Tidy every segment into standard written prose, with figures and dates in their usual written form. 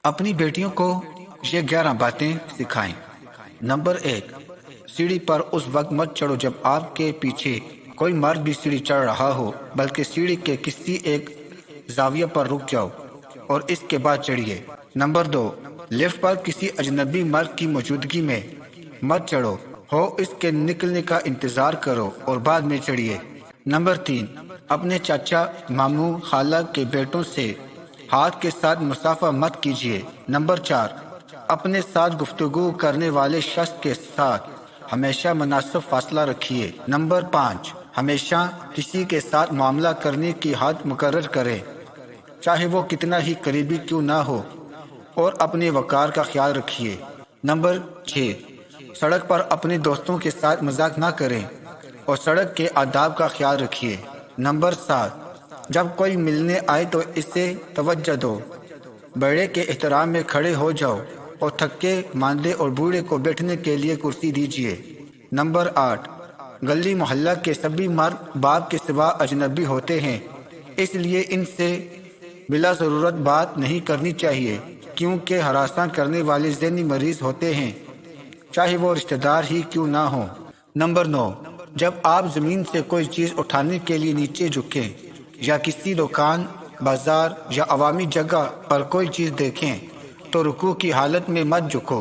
اپنی بیٹیوں کو یہ 11 باتیں سکھائیں۔ نمبر 1، سیڑھی پر اس وقت مت چڑھو جب آپ کے پیچھے کوئی مرد بھی سیڑھی چڑھ رہا ہو، بلکہ سیڑھی کے کسی ایک زاویہ پر رک جاؤ اور اس کے بعد چڑھیے۔ نمبر 2، لفٹ پر کسی اجنبی مرد کی موجودگی میں مت چڑھو، ہو اس کے نکلنے کا انتظار کرو اور بعد میں چڑھیے۔ نمبر 3، اپنے چاچا، ماموں، خالہ کے بیٹوں سے ہاتھ کے ساتھ مصافحہ مت کیجیے۔ نمبر 4، اپنے ساتھ گفتگو کرنے والے شخص کے ساتھ ہمیشہ مناسب فاصلہ رکھیے۔ نمبر 5، ہمیشہ کسی کے ساتھ معاملہ کرنے کی حد مقرر کریں، چاہے وہ کتنا ہی قریبی کیوں نہ ہو، اور اپنے وقار کا خیال رکھیے۔ نمبر 6، سڑک پر اپنے دوستوں کے ساتھ مذاق نہ کریں اور سڑک کے آداب کا خیال رکھیے۔ نمبر 7، جب کوئی ملنے آئے تو اسے توجہ دو، بڑے کے احترام میں کھڑے ہو جاؤ اور تھکے ماندے اور بوڑھے کو بیٹھنے کے لیے کرسی دیجیے۔ نمبر 8، گلی محلہ کے سبھی مرد باپ کے سوا اجنبی ہوتے ہیں، اس لیے ان سے بلا ضرورت بات نہیں کرنی چاہیے، کیونکہ ہراساں کرنے والے ذہنی مریض ہوتے ہیں، چاہے وہ رشتہ دار ہی کیوں نہ ہوں۔ نمبر 9، جب آپ زمین سے کوئی چیز اٹھانے کے لیے نیچے جھکیں یا کسی دکان، بازار یا عوامی جگہ پر کوئی چیز دیکھیں تو رکوع کی حالت میں مت جھکو،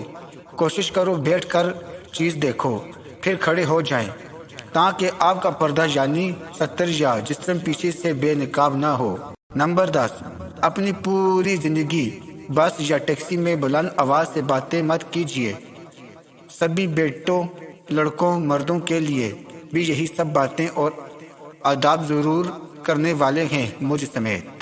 کوشش کرو بیٹھ کر چیز دیکھو، پھر کھڑے ہو جائیں تاکہ آپ کا پردہ یعنی ستر یا جسم پیچھے سے بے نقاب نہ ہو۔ نمبر 10، اپنی پوری زندگی بس یا ٹیکسی میں بلند آواز سے باتیں مت کیجیے۔ سبھی بیٹوں، لڑکوں، مردوں کے لیے بھی یہی سب باتیں اور آداب ضرور کرنے والے ہیں، مجھ سمیت۔